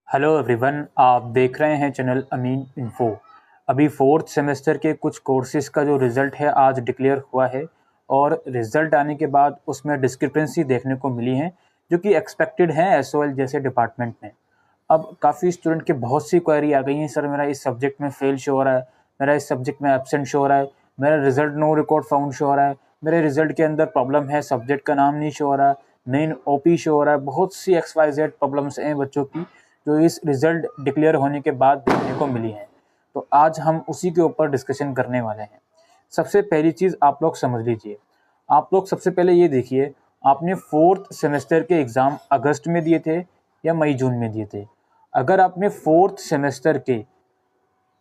Hello everyone, आप देख रहे हैं चैनल अमीन इन्फो। अभी फोर्थ सेमेस्टर के कुछ कोर्सेज़ का जो रिज़ल्ट है आज डिक्लेयर हुआ है और रिज़ल्ट आने के बाद उसमें डिस्क्रिपेंसी देखने को मिली है जो कि एक्सपेक्टेड है एसओएल जैसे डिपार्टमेंट में। अब काफ़ी स्टूडेंट के बहुत सी क्वेरी आ गई हैं, सर मेरा इस सब्जेक्ट में फेल शो हो रहा है, मेरा इस सब्जेक्ट में एब्सेंट शो हो रहा है, मेरा result no record found show हो रहा है, मेरे रिज़ल्ट के अंदर प्रॉब्लम है, सब्जेक्ट का नाम नहीं शो हो रहा, मेन ओपी शो हो रहा है। बहुत सी XYZ प्रॉब्लम्स हैं बच्चों की जो इस रिज़ल्ट डिक्लेयर होने के बाद देखने को मिली हैं। तो आज हम उसी के ऊपर डिस्कशन करने वाले हैं। सबसे पहली चीज़ आप लोग समझ लीजिए। आप लोग सबसे पहले ये देखिए, आपने फोर्थ सेमेस्टर के एग्ज़ाम अगस्त में दिए थे या मई जून में दिए थे? अगर आपने फोर्थ सेमेस्टर के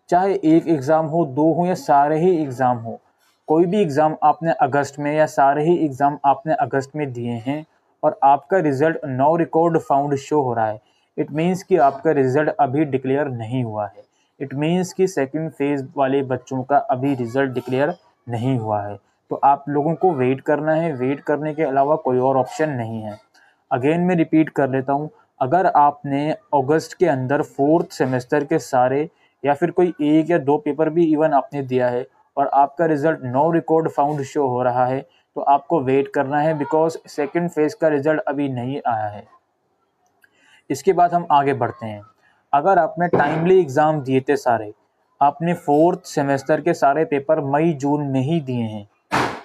चाहे एक एग्ज़ाम हो, दो हो या सारे ही एग्ज़ाम हो, कोई भी एग्ज़ाम आपने अगस्त में या सारे ही एग्ज़ाम आपने अगस्त में दिए हैं और आपका result no record found show हो रहा है, इट मीन्स कि आपका रिज़ल्ट अभी डिक्लेयर नहीं हुआ है। इट मीन्स कि सेकंड फेज़ वाले बच्चों का अभी रिज़ल्ट डिक्लेयर नहीं हुआ है। तो आप लोगों को वेट करना है, वेट करने के अलावा कोई और ऑप्शन नहीं है। अगेन मैं रिपीट कर लेता हूँ, अगर आपने अगस्त के अंदर फोर्थ सेमेस्टर के सारे या फिर कोई एक या दो पेपर भी इवन आपने दिया है और आपका result no record found show हो रहा है, तो आपको वेट करना है बिकॉज सेकंड फेज का रिजल्ट अभी नहीं आया है। इसके बाद हम आगे बढ़ते हैं। अगर आपने टाइमली एग्ज़ाम दिए थे सारे, आपने फोर्थ सेमेस्टर के सारे पेपर मई जून में ही दिए हैं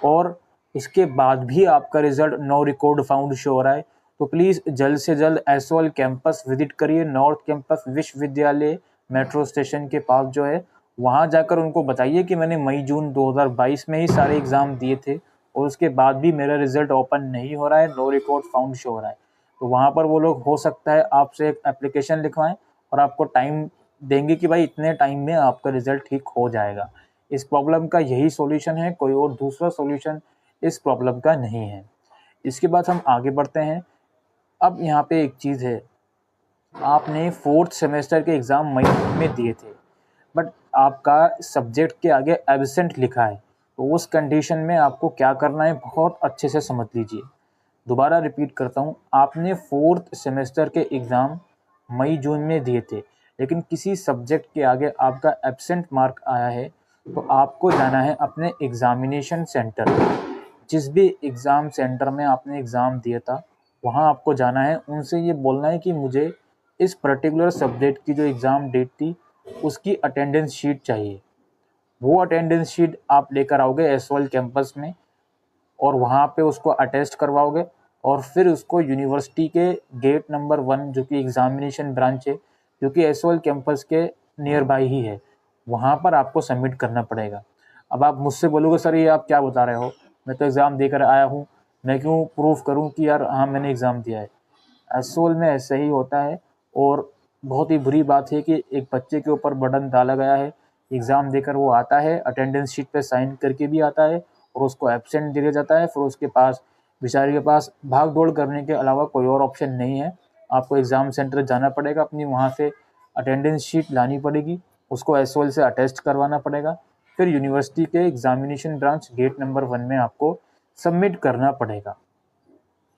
और इसके बाद भी आपका result no record found show हो रहा है, तो प्लीज़ जल्द से जल्द एसओएल कैंपस विजिट करिए। North campus Vishwavidyalaya metro station के पास जो है, वहाँ जाकर उनको बताइए कि मैंने मई जून 2022 में ही सारे एग्ज़ाम दिए थे और उसके बाद भी मेरा रिजल्ट ओपन नहीं हो रहा है, नो रिकॉर्ड फाउंड शो हो रहा है। तो वहाँ पर वो लोग हो सकता है आपसे एक एप्लीकेशन लिखवाएं और आपको टाइम देंगे कि भाई इतने टाइम में आपका रिजल्ट ठीक हो जाएगा। इस प्रॉब्लम का यही सॉल्यूशन है, कोई और दूसरा सॉल्यूशन इस प्रॉब्लम का नहीं है। इसके बाद हम आगे बढ़ते हैं। अब यहाँ पे एक चीज़ है, आपने फोर्थ सेमेस्टर के एग्ज़ाम मई में दिए थे बट आपका सब्जेक्ट के आगे एब्सेंट लिखा है, तो उस कंडीशन में आपको क्या करना है बहुत अच्छे से समझ लीजिए। दोबारा रिपीट करता हूँ, आपने फोर्थ सेमेस्टर के एग्ज़ाम मई जून में दिए थे लेकिन किसी सब्जेक्ट के आगे आपका एब्सेंट मार्क आया है, तो आपको जाना है अपने एग्ज़ामिनेशन सेंटर। जिस भी एग्ज़ाम सेंटर में आपने एग्ज़ाम दिया था वहाँ आपको जाना है, उनसे ये बोलना है कि मुझे इस पर्टिकुलर सब्जेक्ट की जो एग्ज़ाम डेट थी उसकी अटेंडेंस शीट चाहिए। वो अटेंडेंस शीट आप लेकर आओगे एसओएल कैंपस में और वहाँ पे उसको अटेस्ट करवाओगे और फिर उसको यूनिवर्सिटी के गेट नंबर 1 जो कि एग्ज़ामिनेशन ब्रांच है, जो कि एसओएल कैंपस के नियर बाय ही है, वहाँ पर आपको सबमिट करना पड़ेगा। अब आप मुझसे बोलोगे सर ये आप क्या बता रहे हो, मैं तो एग्ज़ाम देकर आया हूँ, मैं क्यों प्रूफ करूँ कि यार हाँ मैंने एग्ज़ाम दिया है। एसओएल में ऐसा ही होता है और बहुत ही बुरी बात है कि एक बच्चे के ऊपर बर्डन डाला गया है। एग्ज़ाम देकर वो आता है, अटेंडेंस शीट पे साइन करके भी आता है और उसको एब्सेंट दे दिया जाता है। फिर उसके पास बेचारे के पास भाग दौड़ करने के अलावा कोई और ऑप्शन नहीं है। आपको एग्ज़ाम सेंटर जाना पड़ेगा, अपनी वहाँ से अटेंडेंस शीट लानी पड़ेगी, उसको एसओएल से अटेस्ट करवाना पड़ेगा, फिर यूनिवर्सिटी के एग्ज़ामिनेशन ब्रांच गेट नंबर 1 में आपको सबमिट करना पड़ेगा।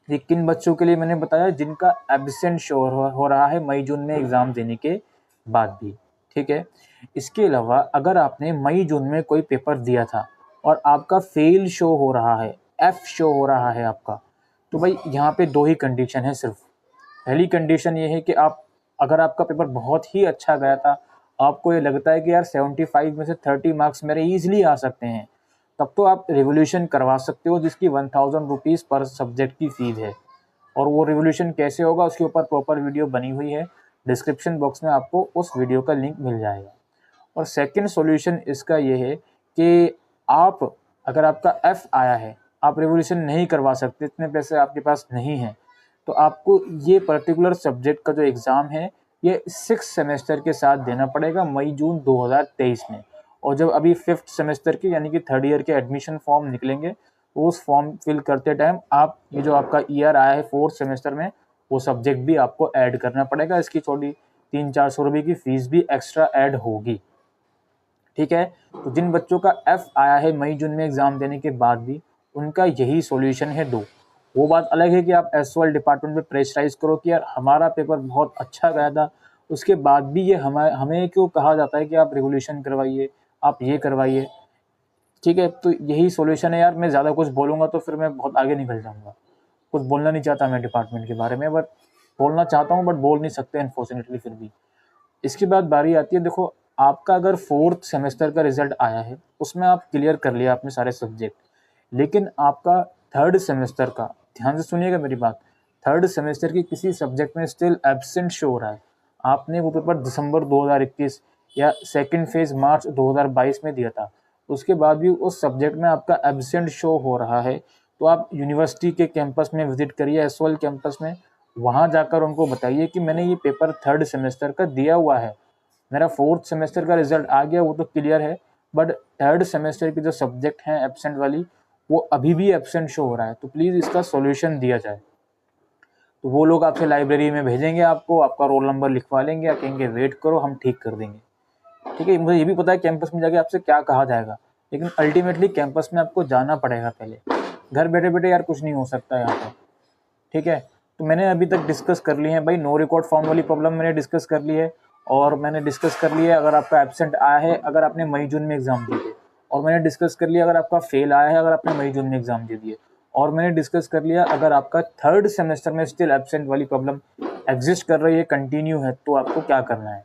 ये किन बच्चों के लिए मैंने बताया, जिनका एब्सेंट शो हो रहा है मई जून में एग्ज़ाम देने के बाद भी, ठीक है। इसके अलावा अगर आपने मई जून में कोई पेपर दिया था और आपका फेल शो हो रहा है, एफ शो हो रहा है आपका, तो भाई यहाँ पे दो ही कंडीशन है सिर्फ। पहली कंडीशन ये है कि आप, अगर आपका पेपर बहुत ही अच्छा गया था, आपको ये लगता है कि यार 75 में से 30 मार्क्स मेरे ईजिली आ सकते हैं, तब तो आप रिवोल्यूशन करवा सकते हो जिसकी 1000 रुपीज़ पर सब्जेक्ट की फ़ीस है। और वो रिवोल्यूशन कैसे होगा उसके ऊपर प्रॉपर वीडियो बनी हुई है, डिस्क्रिप्शन बॉक्स में आपको उस वीडियो का लिंक मिल जाएगा। और सेकंड सॉल्यूशन इसका ये है कि आप, अगर आपका एफ आया है, आप रिवोल्यूशन नहीं करवा सकते, इतने पैसे आपके पास नहीं हैं, तो आपको ये पर्टिकुलर सब्जेक्ट का जो एग्ज़ाम है ये 6 सेमेस्टर के साथ देना पड़ेगा मई जून 2023 में। और जब अभी 5th सेमेस्टर के यानी कि 3rd ईयर के एडमिशन फॉर्म निकलेंगे, तो उस फॉर्म फिल करते टाइम आप ये जो आपका ईयर आया है 4th सेमेस्टर में, वो सब्जेक्ट भी आपको ऐड करना पड़ेगा। इसकी थोड़ी 300-400 रुपये की फ़ीस भी एक्स्ट्रा ऐड होगी, ठीक है। तो जिन बच्चों का एफ आया है मई जून में एग्ज़ाम देने के बाद भी, उनका यही सॉल्यूशन है दो। वो बात अलग है कि आप एसओएल डिपार्टमेंट में प्रेशराइज करो कि यार हमारा पेपर बहुत अच्छा गया था उसके बाद भी ये हमें क्यों कहा जाता है कि आप रेगुलेशन करवाइए, आप ये करवाइए। ठीक है, तो यही सॉल्यूशन है यार। मैं ज़्यादा कुछ बोलूँगा तो फिर मैं बहुत आगे निकल जाऊँगा। कुछ बोलना नहीं चाहता मैं डिपार्टमेंट के बारे में, बट बोलना चाहता हूँ, बट बोल नहीं सकते अनफॉर्चुनेटली फिर भी। इसके बाद बारी आती है, देखो आपका अगर 4th सेमेस्टर का रिजल्ट आया है, उसमें आप क्लियर कर लिया आपने सारे सब्जेक्ट, लेकिन आपका 3rd सेमेस्टर का, ध्यान से सुनिएगा मेरी बात, 3rd सेमेस्टर की किसी सब्जेक्ट में स्टिल एब्सेंट शो हो रहा है। आपने वो पेपर दिसंबर 2021 या सेकंड फेज मार्च 2022 में दिया था, उसके बाद भी उस सब्जेक्ट में आपका एब्सेंट शो हो रहा है, तो आप यूनिवर्सिटी के कैंपस में विजिट करिए, एसवाल कैंपस में, वहाँ जाकर उनको बताइए कि मैंने ये पेपर 3rd सेमेस्टर का दिया हुआ है, मेरा 4th सेमेस्टर का रिजल्ट आ गया, वो तो क्लियर है, बट 3rd सेमेस्टर की जो सब्जेक्ट हैं एब्सेंट वाली, वो अभी भी एब्सेंट शो हो रहा है, तो प्लीज़ इसका सॉल्यूशन दिया जाए। तो वो लोग आपसे लाइब्रेरी में भेजेंगे आपको, आपका रोल नंबर लिखवा लेंगे, या कहेंगे वेट करो हम ठीक कर देंगे। ठीक है, मुझे ये भी पता है कैंपस में जाके आपसे क्या कहा जाएगा, लेकिन अल्टीमेटली कैंपस में आपको जाना पड़ेगा पहले। घर बैठे बैठे यार कुछ नहीं हो सकता यहाँ पे। ठीक है, तो मैंने अभी तक डिस्कस कर ली है भाई, नो रिकॉर्ड फॉर्म वाली प्रॉब्लम मैंने डिस्कस कर ली है, और मैंने डिस्कस कर लिया है अगर आपका एब्सेंट आया है, अगर आपने मई जून में एग्जाम दिए थे, और मैंने डिस्कस कर लिया अगर आपका फेल आया है, अगर आपने मई जून में एग्जाम दे दिए, और मैंने डिस्कस कर लिया अगर आपका 3rd सेमेस्टर में स्टिल एब्सेंट वाली प्रॉब्लम एग्जिस्ट कर रही है, कंटिन्यू है, तो आपको क्या करना है।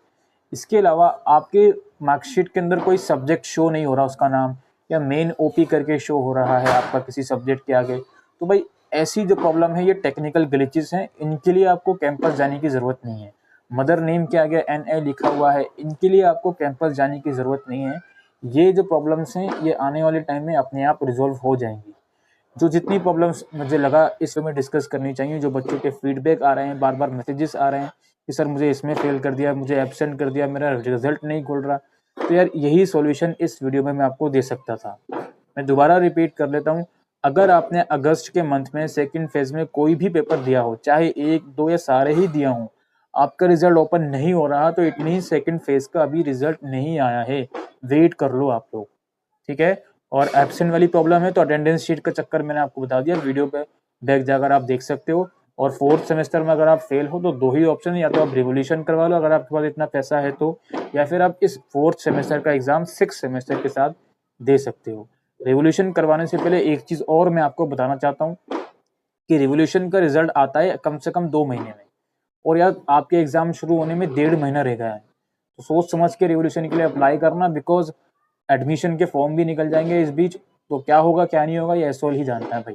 इसके अलावा आपके मार्कशीट के अंदर कोई सब्जेक्ट शो नहीं हो रहा उसका नाम, या मेन ओपी करके शो हो रहा है आपका किसी सब्जेक्ट के आगे, तो भाई ऐसी जो प्रॉब्लम है ये टेक्निकल ग्लिचेस हैं, इनके लिए आपको कैंपस जाने की ज़रूरत नहीं है। मदर नेम के आगे NA लिखा हुआ है, इनके लिए आपको कैंपस जाने की ज़रूरत नहीं है। ये जो प्रॉब्लम्स हैं ये आने वाले टाइम में अपने आप रिजॉल्व हो जाएंगी। जो जितनी प्रॉब्लम्स मुझे लगा इस में डिस्कस करनी चाहिए, जो बच्चों के फीडबैक आ रहे हैं, बार बार मैसेजेस आ रहे हैं कि सर मुझे इसमें फेल कर दिया, मुझे एब्सेंट कर दिया, मेरा रिजल्ट नहीं खुल रहा, तो यार यही सॉल्यूशन इस वीडियो में मैं आपको दे सकता था। मैं दोबारा रिपीट कर लेता हूँ, अगर आपने अगस्त के मंथ में सेकंड फेज में कोई भी पेपर दिया हो, चाहे 1, 2 या सारे ही दिया हो, आपका रिजल्ट ओपन नहीं हो रहा, तो इट मीन सेकंड फेज का अभी रिजल्ट नहीं आया है, वेट कर लो आप लोग। ठीक है, और एब्सेंट वाली प्रॉब्लम है तो अटेंडेंस शीट का चक्कर मैंने आपको बता दिया, वीडियो पे बैक जाकर आप देख सकते हो। और 4th सेमेस्टर में अगर आप फेल हो तो 2 ही ऑप्शन, या तो आप रिवोल्यूशन करवा लो अगर आपके पास इतना पैसा है तो, या फिर आप इस 4th सेमेस्टर का एग्जाम 6th सेमेस्टर के साथ दे सकते हो। रिवोल्यूशन करवाने से पहले एक चीज और मैं आपको बताना चाहता हूँ कि रिवोल्यूशन का रिजल्ट आता है कम से कम 2 महीने में, और यार आपके एग्जाम शुरू होने में 1.5 महीना रह गया है, तो सोच समझ के रिवोल्यूशन के लिए अप्लाई करना, बिकॉज एडमिशन के फॉर्म भी निकल जाएंगे इस बीच, तो क्या होगा क्या नहीं होगा ये एसओल ही जानता है भाई।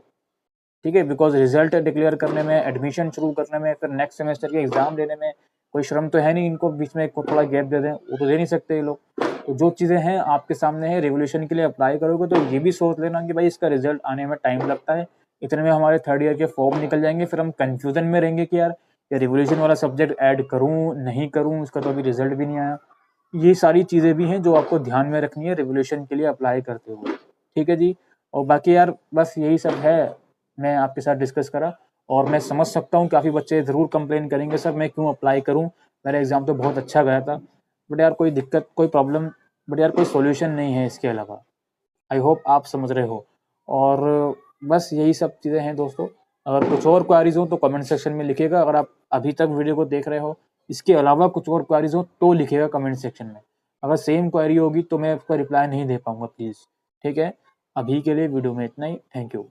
ठीक है, बिकॉज रिजल्ट डिक्लेयर करने में, एडमिशन शुरू करने में, फिर नेक्स्ट सेमेस्टर के एग्जाम देने में कोई श्रम तो है नहीं इनको, बीच में थोड़ा गैप दे दें, वो तो दे नहीं सकते ये लोग। तो जो चीज़ें हैं आपके सामने है, रेवोल्यूशन के लिए अप्लाई करोगे तो ये भी सोच लेना कि भाई इसका रिजल्ट आने में टाइम लगता है, इतने में हमारे 3rd ईयर के फॉर्म निकल जाएंगे, फिर हम कन्फ्यूजन में रहेंगे कि यार ये रिवोल्यूशन वाला सब्जेक्ट ऐड करूँ नहीं करूँ, इसका तो अभी रिजल्ट भी नहीं आया। ये सारी चीज़ें भी हैं जो आपको ध्यान में रखनी है रिवोल्यूशन के लिए अप्लाई करते हुए। ठीक है जी, और बाकी यार बस यही सब है, मैं आपके साथ डिस्कस करा, और मैं समझ सकता हूँ काफ़ी बच्चे ज़रूर कंप्लेन करेंगे सर मैं क्यों अप्लाई करूँ, मेरा एग्ज़ाम तो बहुत अच्छा गया था, बट यार कोई दिक्कत कोई प्रॉब्लम, बट यार कोई सॉल्यूशन नहीं है इसके अलावा। आई होप आप समझ रहे हो। और बस यही सब चीज़ें हैं दोस्तों। अगर कुछ और क्वारीज हो तो कमेंट सेक्शन में लिखिएगा, अगर आप अभी तक वीडियो को देख रहे हो, इसके अलावा कुछ और क्वारीज हो तो लिखिएगा कमेंट सेक्शन में। अगर सेम क्वारी होगी तो मैं उसका रिप्लाई नहीं दे पाऊंगा प्लीज़। ठीक है, अभी के लिए वीडियो में इतना ही, थैंक यू।